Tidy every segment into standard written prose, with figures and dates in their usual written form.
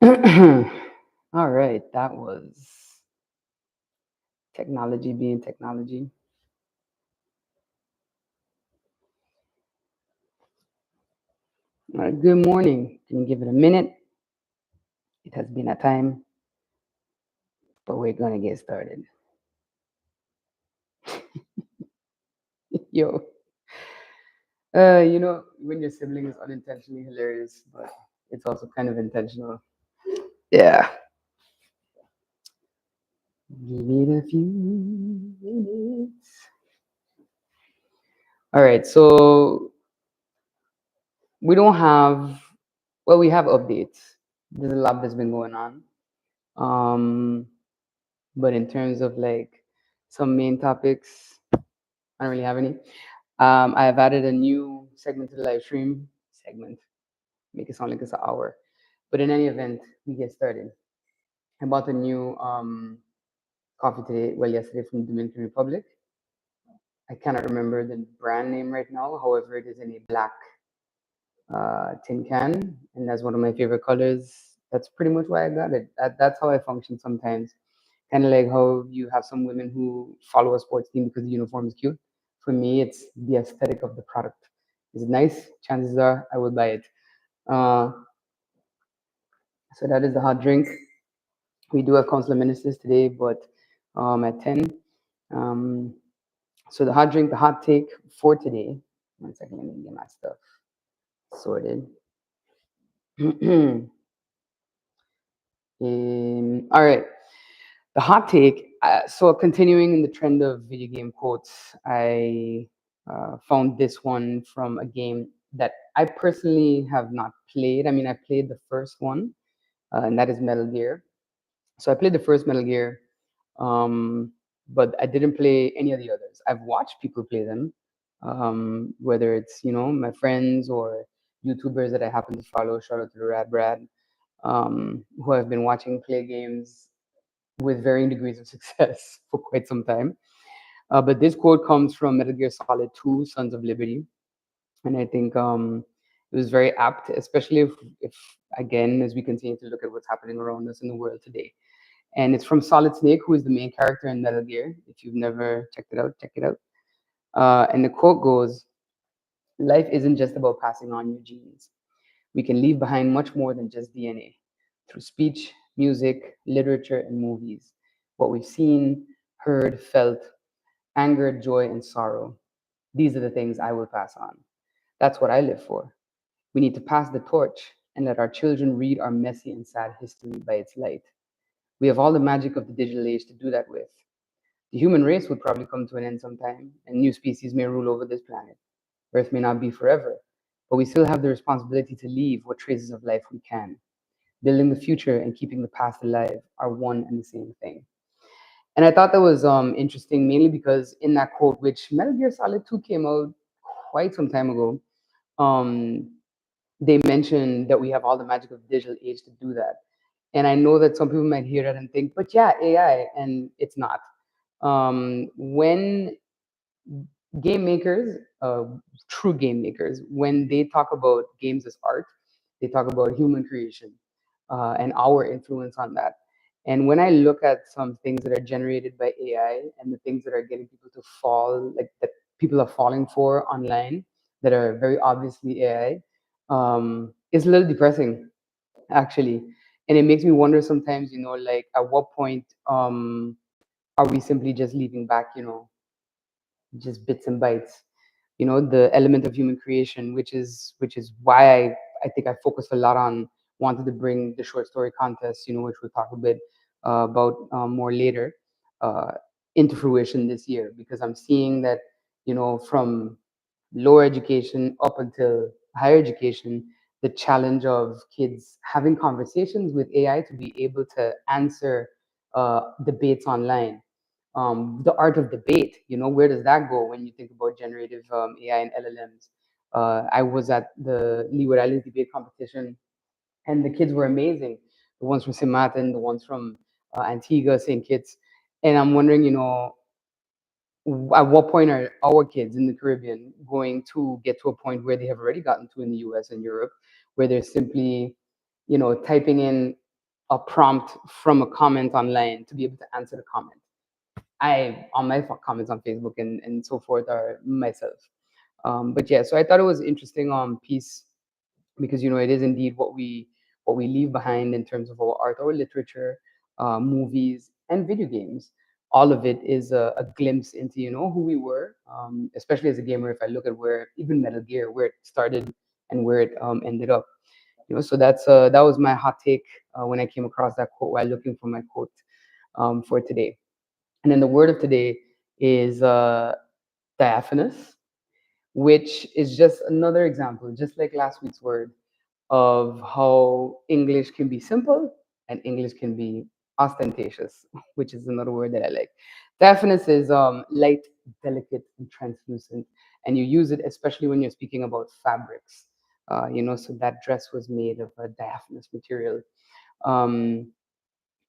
All right, that was technology being technology. All right, good morning. Can you give it a minute? It has been a time, but we're gonna get started. Yo, when your sibling is unintentionally hilarious, but it's also kind of intentional. Yeah. Give it a few minutes. All right, so we don't have, well, we have updates. There's a lot that's been going on. Um, but in terms of like some main topics, I don't really have any. I have added a new segment to the live stream segment. Make it sound like it's an hour. But in any event, we get started. I bought a new coffee today, well, yesterday from the Dominican Republic. I cannot remember the brand name right now. However, it is in a black tin can, and that's one of my favorite colors. That's pretty much why I got it. That's how I function sometimes. Kind of like how you have some women who follow a sports team because the uniform is cute. For me, it's the aesthetic of the product. Is it nice? Chances are I will buy it. Uh, so that is the hot drink. We do have council of ministers today, but at 10. Um, so the hot drink, the hot take for today. One second, let me get my stuff sorted. All right. The hot take. So continuing in the trend of video game quotes, I found this one from a game that I personally have not played. I mean, I played the first one, and that is Metal Gear. So I played the first Metal Gear, um, but I didn't play any of the others. I've watched people play them, whether it's my friends or YouTubers that I happen to follow. Shout out to the Rad Brad, who I've been watching play games with varying degrees of success for quite some time. But this quote comes from Metal Gear Solid 2, Sons of Liberty. And I think it was very apt, especially if, again, as we continue to look at what's happening around us in the world today. And it's from Solid Snake, who is the main character in Metal Gear. If you've never checked it out, check it out. And the quote goes, "Life isn't just about passing on your genes. We can leave behind much more than just DNA. Through speech, music, literature, and movies. What we've seen, heard, felt, anger, joy, and sorrow. These are the things I will pass on. That's what I live for. We need to pass the torch and let our children read our messy and sad history by its light. We have all the magic of the digital age to do that with. The human race would probably come to an end sometime, and new species may rule over this planet. Earth may not be forever, but we still have the responsibility to leave what traces of life we can. Building the future and keeping the past alive are one and the same thing." And I thought that was interesting, mainly because in that quote, which Metal Gear Solid 2 came out quite some time ago, um, they mentioned that we have all the magic of the digital age to do that. And I know that some people might hear that and think, but yeah, AI, and it's not. When game makers, true game makers, when they talk about games as art, they talk about human creation and our influence on that. And when I look at some things that are generated by AI and the things that are getting people to fall, like that people are falling for online, that are very obviously AI, it's a little depressing actually. And it makes me wonder sometimes, like at what point are we simply just leaving back, just bits and bytes, the element of human creation, which is why I think I focused a lot on wanted to bring the short story contest, which we'll talk a bit about more later, uh, into fruition this year, because I'm seeing that, from lower education up until higher education, the challenge of kids having conversations with AI to be able to answer debates online. The art of debate, where does that go when you think about generative AI and LLMs? I was at the Leeward Islands debate competition, and the kids were amazing. The ones from St. Martin, the ones from Antigua, St. Kitts. And I'm wondering, at what point are our kids in the Caribbean going to get to a point where they have already gotten to in the US and Europe, where they're simply, typing in a prompt from a comment online to be able to answer the comment. I on my comments on Facebook and so forth are myself. But yeah, so I thought it was interesting piece because it is indeed what we leave behind in terms of our art or literature, movies and video games. All of it is a glimpse into who we were, especially as a gamer. If I look at where even Metal Gear, where it started and where it ended up, so that was my hot take when I came across that quote while looking for my quote for today. And then the word of today is diaphanous, which is just another example, just like last week's word, of how English can be simple and English can be ostentatious, which is another word that I like. Diaphanous is light, delicate, and translucent, and you use it especially when you're speaking about fabrics. So that dress was made of a diaphanous material. Um,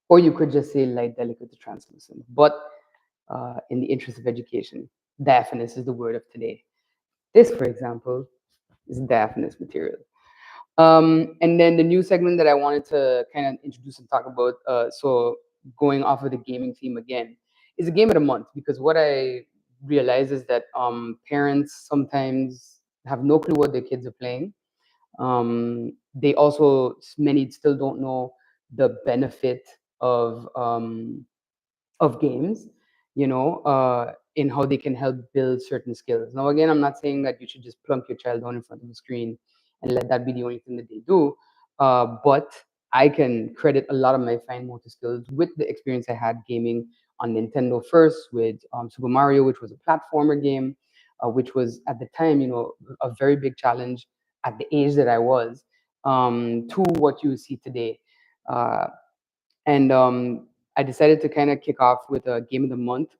or you could just say light, delicate, or translucent. But in the interest of education, diaphanous is the word of today. This, for example, is diaphanous material. And then the new segment that I wanted to kind of introduce and talk about, so going off of the gaming theme again, is a game of the month, because what I realize is that parents sometimes have no clue what their kids are playing. They also, many still don't know the benefit of games, in how they can help build certain skills. Now, again, I'm not saying that you should just plunk your child down in front of the screen and let that be the only thing that they do. But I can credit a lot of my fine motor skills with the experience I had gaming on Nintendo first with Super Mario, which was a platformer game, which was at the time, a very big challenge at the age that I was, to what you see today. Uh, and I decided to kind of kick off with a game of the month,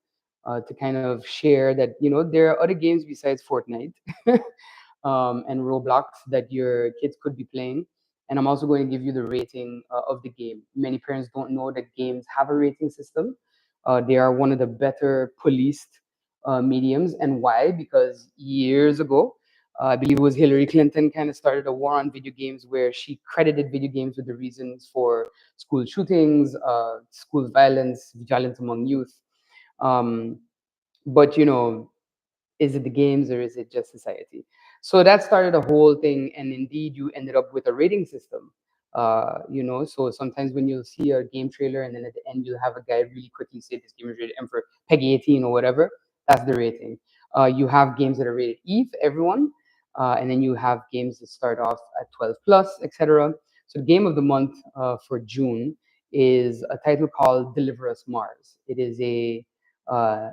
to kind of share that there are other games besides Fortnite and Roblox that your kids could be playing. And I'm also going to give you the rating of the game. Many parents don't know that games have a rating system. They are one of the better policed mediums. And why? Because years ago, I believe it was Hillary Clinton kind of started a war on video games where she credited video games with the reasons for school shootings, school violence among youth. Um, but is it the games or is it just society? So that started a whole thing, and indeed, you ended up with a rating system. So sometimes when you'll see a game trailer and then at the end you'll have a guy really quickly say this game is rated M for Peggy 18 or whatever. That's the rating. You have games that are rated E for everyone, and then you have games that start off at 12 plus, etc. So the game of the month for June is a title called Deliver Us Mars. It is a uh,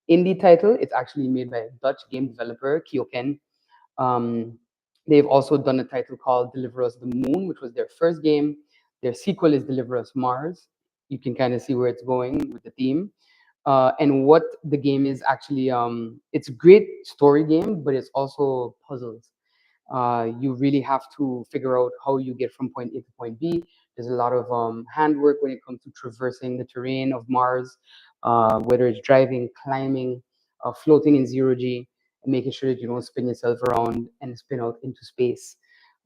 indie title. It's actually made by a Dutch game developer, Kyoken. Um, they've also done a title called Deliver Us the Moon, which was their first game. Their sequel is Deliver Us Mars. You can kind of see where it's going with the theme. And what the game is actually, it's a great story game, but it's also puzzles. You really have to figure out how you get from point A to point B. There's a lot of handwork when it comes to traversing the terrain of Mars, whether it's driving, climbing, floating in zero G, and making sure that you don't spin yourself around and spin out into space.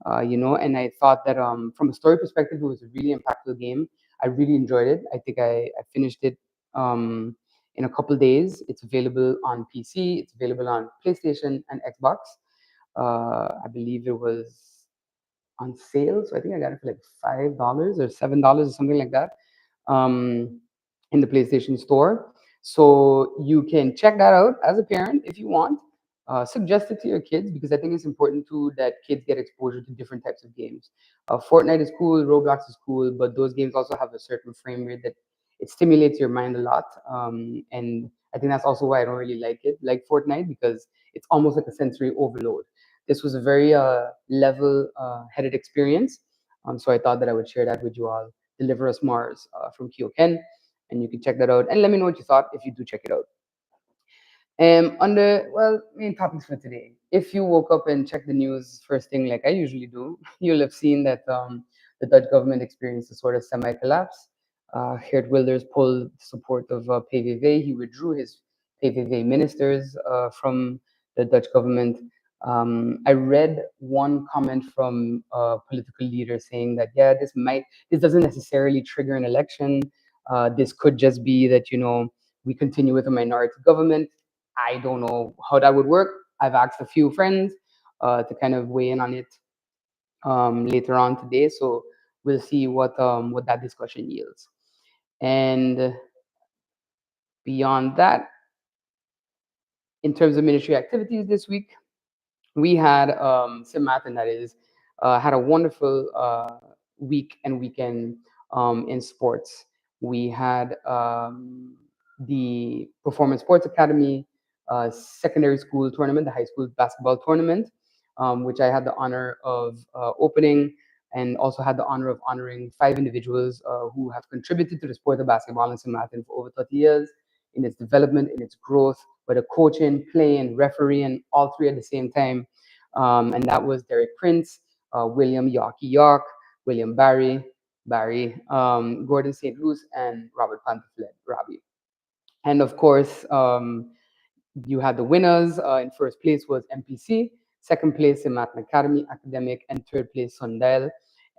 And I thought that from a story perspective, it was a really impactful game. I really enjoyed it. I think I finished it in a couple days. It's available on PC, it's available on PlayStation and Xbox. I believe it was on sale, so I think I got it for like $5 or $7 or something like that, um, in the PlayStation Store. So you can check that out as a parent if you want. Suggest it to your kids, because I think it's important too that kids get exposure to different types of games. Fortnite is cool, Roblox is cool, but those games also have a certain frame rate that it stimulates your mind a lot. And I think that's also why I don't really like Fortnite, because it's almost like a sensory overload. This was a very level-headed experience. So I thought that I would share that with you all. Deliver Us Mars from Kyoken, and you can check that out. And let me know what you thought if you do check it out. On the main topics for today, if you woke up and checked the news first thing like I usually do, you'll have seen that the Dutch government experienced a sort of semi-collapse. Geert Wilders pulled support of PVV. He withdrew his PVV ministers from the Dutch government. I read one comment from a political leader saying that, yeah, this doesn't necessarily trigger an election. This could just be that, we continue with a minority government. I don't know how that would work. I've asked a few friends to kind of weigh in on it later on today. So we'll see what that discussion yields. And beyond that, in terms of ministry activities this week, we had Sim Martin, that is, had a wonderful week and weekend in sports. We had the Performance Sports Academy secondary school tournament, the high school basketball tournament, which I had the honor of opening, and also had the honor of honoring five individuals who have contributed to the sport of basketball in St. Martin for over 30 years, in its development, in its growth, whether coaching, playing, refereeing, all three at the same time. And that was Derek Prince, William Yorkie York, William Barry, Gordon St. Louis, and Robert Pantaflet, Robbie. And of course, you had the winners. In first place was MPC, second place in Math Academy Academic, and third place Sundial.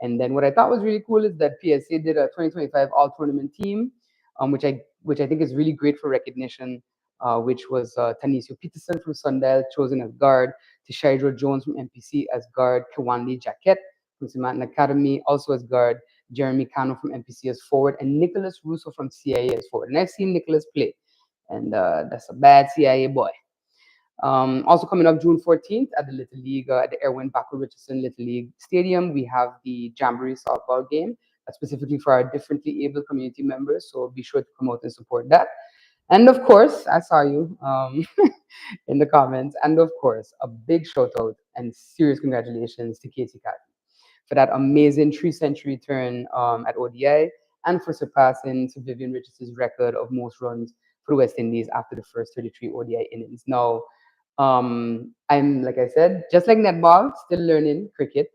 And then what I thought was really cool is that PSA did a 2025 All Tournament team, which I think is really great for recognition. Which was Tanisio Peterson from Sundial chosen as guard, Tishairo Jones from MPC as guard, Kawandi Jacket from Simatna Academy also as guard, Jeremy Cano from MPC as forward, and Nicholas Russo from CIA as forward. And I've seen Nicholas play, and that's a bad CIA boy. Also coming up June 14th at the Little League, at the Erwin Baco Richardson Little League Stadium, we have the Jamboree softball game, specifically for our differently able community members. So be sure to come out and support that. And of course, I saw you in the comments. And of course, a big shout out and serious congratulations to Casey Cat for that amazing 3 century turn at ODI, and for surpassing Sir Vivian Richards' record of most runs for the West Indies after the first 33 ODI innings. Now, I'm, like I said, just like netball, still learning cricket,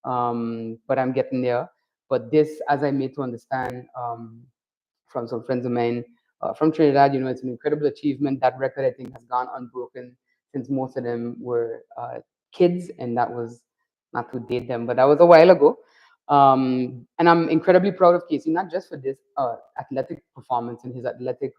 but I'm getting there. But this, as I made to understand from some friends of mine from Trinidad, it's an incredible achievement. That record, I think, has gone unbroken since most of them were kids, and that was not to date them, but that was a while ago. And I'm incredibly proud of Casey, not just for this athletic performance and his athletic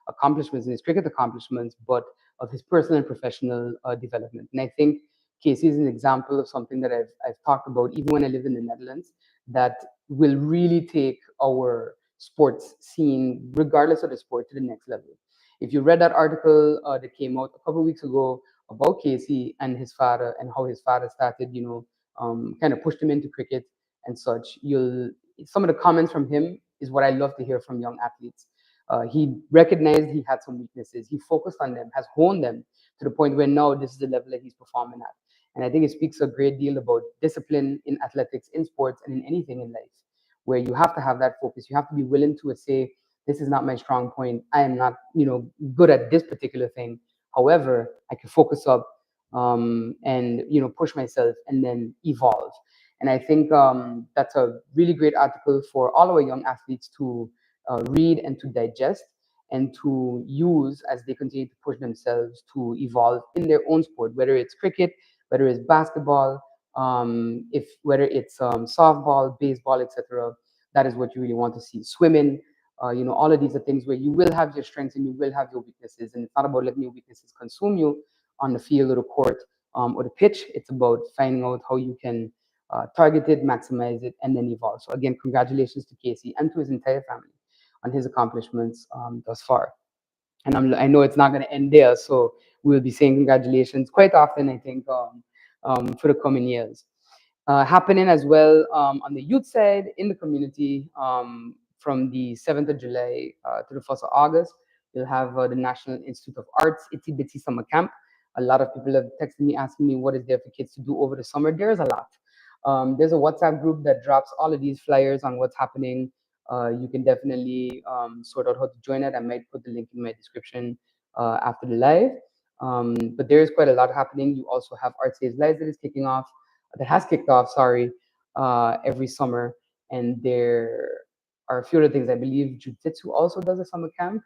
accomplishments and his cricket accomplishments, but of his personal and professional development. And I think Casey is an example of something that I've talked about even when I lived in the Netherlands, that will really take our sports scene, regardless of the sport, to the next level. If you read that article that came out a couple of weeks ago about Casey and his father, and how his father started, kind of pushed him into cricket and such, some of the comments from him is what I love to hear from young athletes. He recognized he had some weaknesses. He focused on them, has honed them to the point where now this is the level that he's performing at. And I think it speaks a great deal about discipline in athletics, in sports, and in anything in life, where you have to have that focus. You have to be willing to say, this is not my strong point. I am not, good at this particular thing. However, I can focus up and push myself and then evolve. And I think that's a really great article for all our young athletes to read and to digest and to use as they continue to push themselves to evolve in their own sport, whether it's cricket, whether it's basketball, if whether it's softball, baseball, etc. That is what you really want to see. Swimming, all of these are things where you will have your strengths and you will have your weaknesses, and it's not about letting your weaknesses consume you on the field or the court or the pitch. It's about finding out how you can target it, maximize it, and then evolve. So again, congratulations to Casey and to his entire family on his accomplishments thus far. And I know it's not going to end there, so we'll be saying congratulations quite often, I think, for the coming years. Happening as well on the youth side in the community, from the 7th of July to the 1st of August, you'll have the National Institute of Arts Itsy Bitsy Summer Camp. A lot of people have texted me asking me what is there for kids to do over the summer. There's a lot. There's a WhatsApp group that drops all of these flyers on what's happening. You can definitely sort out how to join it. I might put the link in my description after the live. But there is quite a lot happening. You also have Art Saves Lives that has kicked off, sorry, every summer. And there are a few other things. I believe Jiu-Jitsu also does a summer camp.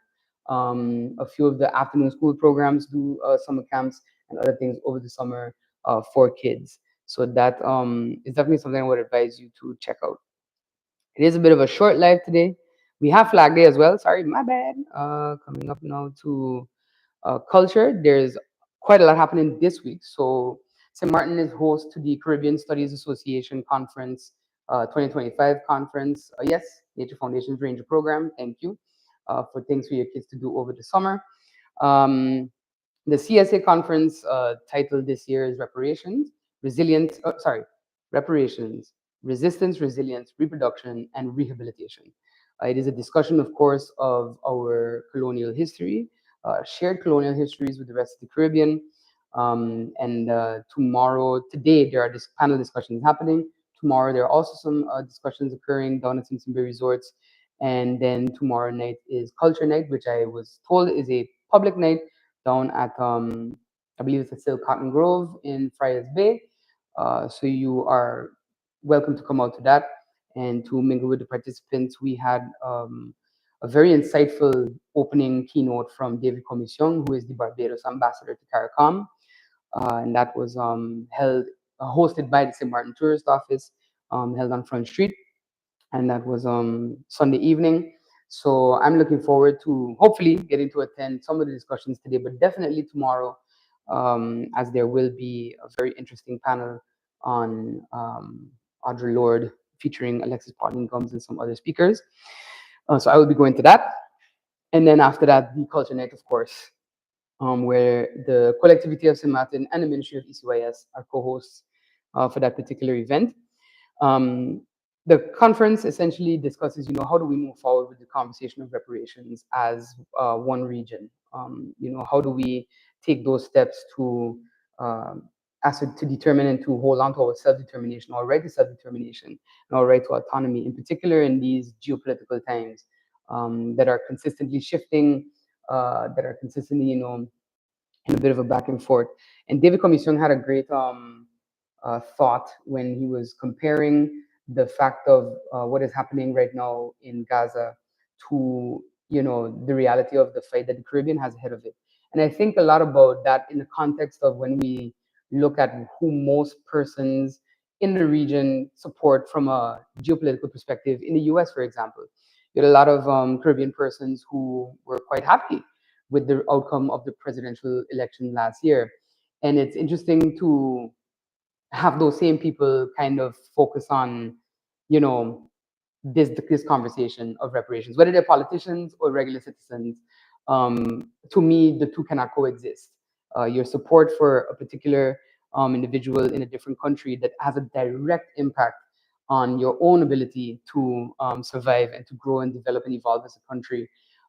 A few of the afternoon school programs do summer camps. and other things over the summer for kids. So that is definitely something I would advise you to check out. It is a bit of a short live today. We have Flag Day as well. Sorry, my bad. Coming up now to culture. There's quite a lot happening this week. So St. Martin is host to the Caribbean Studies Association Conference, 2025 conference. Yes, Nature Foundation's Ranger Program. Thank you for things for your kids to do over the summer. Um, the CSA conference title this year is Reparations, Resistance, Resilience, Reproduction, and Rehabilitation. It is a discussion, of course, of our colonial history, shared colonial histories with the rest of the Caribbean. And today, there are panel discussions happening. Tomorrow, there are also some discussions occurring down at Simpson Bay Resorts. And then tomorrow night is Culture Night, which I was told is a public night down at I believe it's still Cotton Grove in Friars Bay. So you are welcome to come out to that and to mingle with the participants. We had a very insightful opening keynote from David Commission, who is the Barbados ambassador to CARICOM, and that was hosted by the St. Martin Tourist Office, held on Front Street, and that was Sunday evening. So I'm looking forward to hopefully getting to attend some of the discussions today, but definitely tomorrow, as there will be a very interesting panel on Audre Lorde featuring Alexis Pauline Gumbs and some other speakers. So I will be going to that. And then after that, the Culture Night, of course, where the Collectivity of St. Martin and the Ministry of ECYS are co-hosts for that particular event. Um, the conference essentially discusses, how do we move forward with the conversation of reparations as one region? How do we take those steps to to determine and to hold on to our self-determination, our right to self-determination, and our right to autonomy, in particular in these geopolitical times that are consistently shifting, that are consistently, in a bit of a back and forth. And David Commission had a great thought when he was comparing the fact of what is happening right now in Gaza to the reality of the fight that the Caribbean has ahead of it. And I think a lot about that in the context of when we look at who most persons in the region support from a geopolitical perspective. In the U.S., for example, you had a lot of Caribbean persons who were quite happy with the outcome of the presidential election last year. And it's interesting to have those same people kind of focus on, you know, this conversation of reparations, whether they're politicians or regular citizens. To me, the two cannot coexist. Your support for a particular individual in a different country that has a direct impact on your own ability to survive and to grow and develop and evolve as a country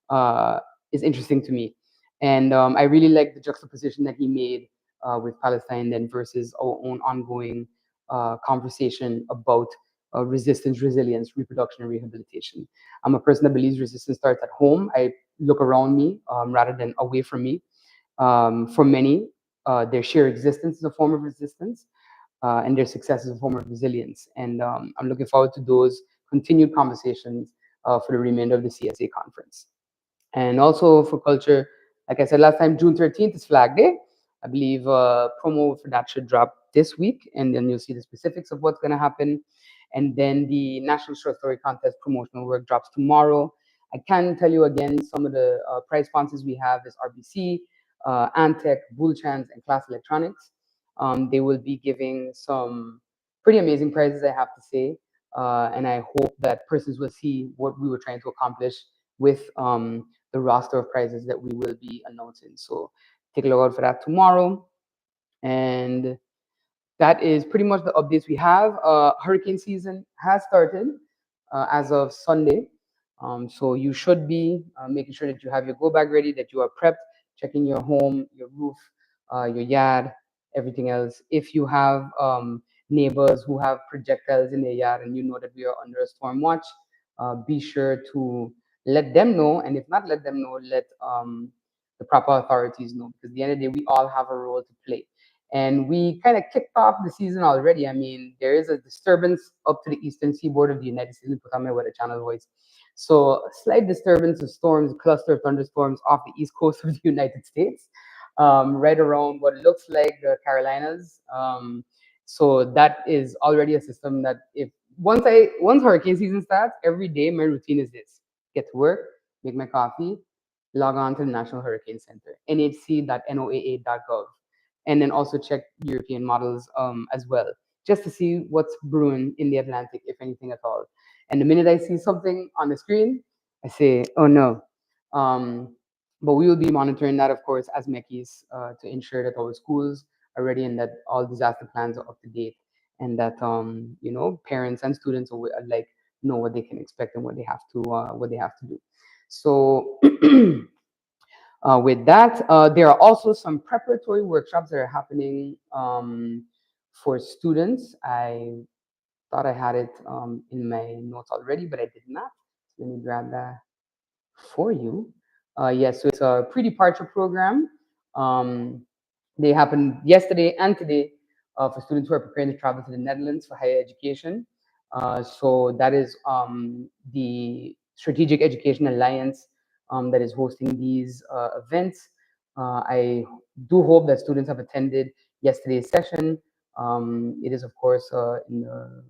uh, is interesting to me. And I really like the juxtaposition that he made with Palestine then versus our own ongoing conversation about resistance, resilience, reproduction, and rehabilitation. I'm a person that believes resistance starts at home. I look around me rather than away from me. For many, their sheer existence is a form of resistance, and their success is a form of resilience. And I'm looking forward to those continued conversations for the remainder of the CSA conference. And also for culture, like I said last time, June 13th is Flag Day. I believe promo for that should drop this week, and then you'll see the specifics of what's going to happen. And then the National Short Story Contest promotional work drops tomorrow. I can tell you again, some of the prize sponsors we have is RBC, Antec, Bullchans, and Class Electronics. They will be giving some pretty amazing prizes, I have to say. And I hope that persons will see what we were trying to accomplish with the roster of prizes that we will be announcing. So take a look out for that tomorrow. And that is pretty much the updates we have. Hurricane season has started as of Sunday. So you should be making sure that you have your go bag ready, that you are prepped, checking your home, your roof, your yard, everything else. If you have neighbors who have projectiles in their yard and you know that we are under a storm watch, be sure to let them know. And if not let them know, let the proper authorities know. Because at the end of the day, we all have a role to play. And we kind of kicked off the season already. I mean, there is a disturbance up to the eastern seaboard of the United States, put on my weather channel voice. So, a slight disturbance of storms, a cluster of thunderstorms off the east coast of the United States. right around what looks like the Carolinas. So that is already a system that if once hurricane season starts, every day my routine is this: get to work, make my coffee, log on to the National Hurricane Center, nhc.noaa.gov, and then also check European models as well, just to see what's brewing in the Atlantic, if anything at all. And the minute I see something on the screen, I say, oh no. Um, but we will be monitoring that, of course, as MECYS to ensure that our schools are ready and that all disaster plans are up to date, and that parents and students like know what they can expect and what they have to do. So with that, there are also some preparatory workshops that are happening for students. I thought I had it in my notes already, but I did not. Let me grab that for you. Yes, so it's a pre-departure program. Um, they happened yesterday and today for students who are preparing to travel to the Netherlands for higher education. So that is the Strategic Education Alliance that is hosting these events. I do hope that students have attended yesterday's session. It is, of course, in the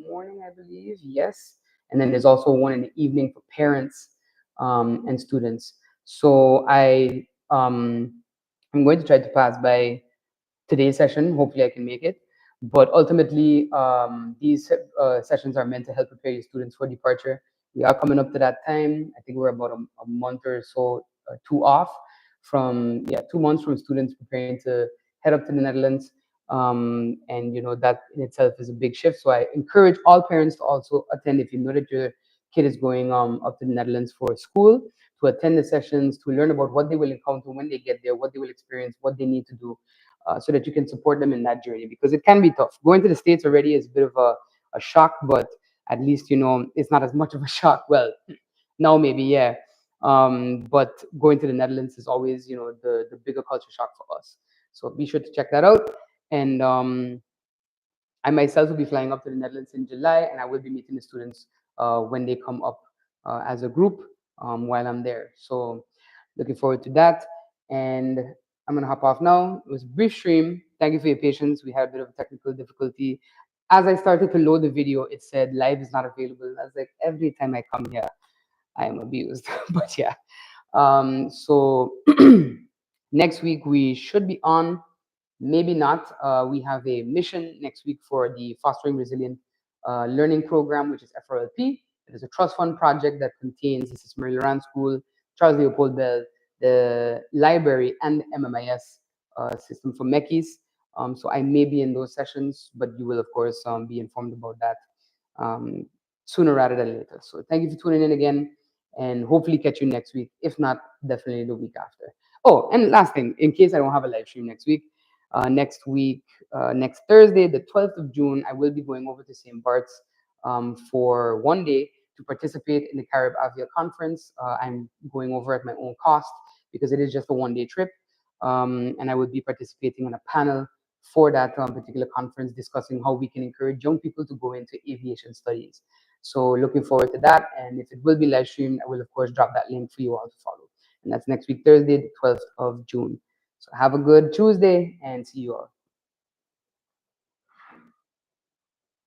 morning, I believe, yes. And then there's also one in the evening for parents and students. So I'm going to try to pass by today's session. Hopefully, I can make it. But ultimately, these sessions are meant to help prepare your students for departure. We are coming up to that time. I think we're about a month or so, two off from, 2 months from students preparing to head up to the Netherlands. And that in itself is a big shift. So I encourage all parents to also attend if you know that your kid is going up to the Netherlands for school, to attend the sessions, to learn about what they will encounter when they get there, what they will experience, what they need to do, so that you can support them in that journey, because it can be tough. Going to the States already is a bit of a shock, but at least it's not as much of a shock. Well, now maybe, yeah. But going to the Netherlands is always, the bigger culture shock for us. So be sure to check that out. And I myself will be flying up to the Netherlands in July, and I will be meeting the students when they come up as a group while I'm there. So looking forward to that. And I'm gonna hop off now. It was a brief stream. Thank you for your patience. We had a bit of a technical difficulty. As I started to load the video, it said live is not available. I was like, every time I come here, I am abused. But yeah. So next week we should be on. Maybe not. We have a mission next week for the Fostering Resilient Learning Program, which is FRLP. It is a trust fund project that contains the Mary Laurent School, Charles Leopold Bell, the library, and the MMIS system for MECYS. So I may be in those sessions, but you will, of course, be informed about that um, sooner rather than later. So thank you for tuning in again, and hopefully catch you next week. If not, definitely the week after. Oh, and last thing, in case I don't have a live stream next week, next week, next Thursday, the 12th of June, I will be going over to St. Bart's for one day to participate in the Carib Avia conference. I'm going over at my own cost because it is just a one-day trip. And I will be participating on a panel for that particular conference, discussing how we can encourage young people to go into aviation studies. So looking forward to that. And if it will be live streamed, I will, of course, drop that link for you all to follow. And that's next week, Thursday, the 12th of June. So have a good Tuesday and see you all.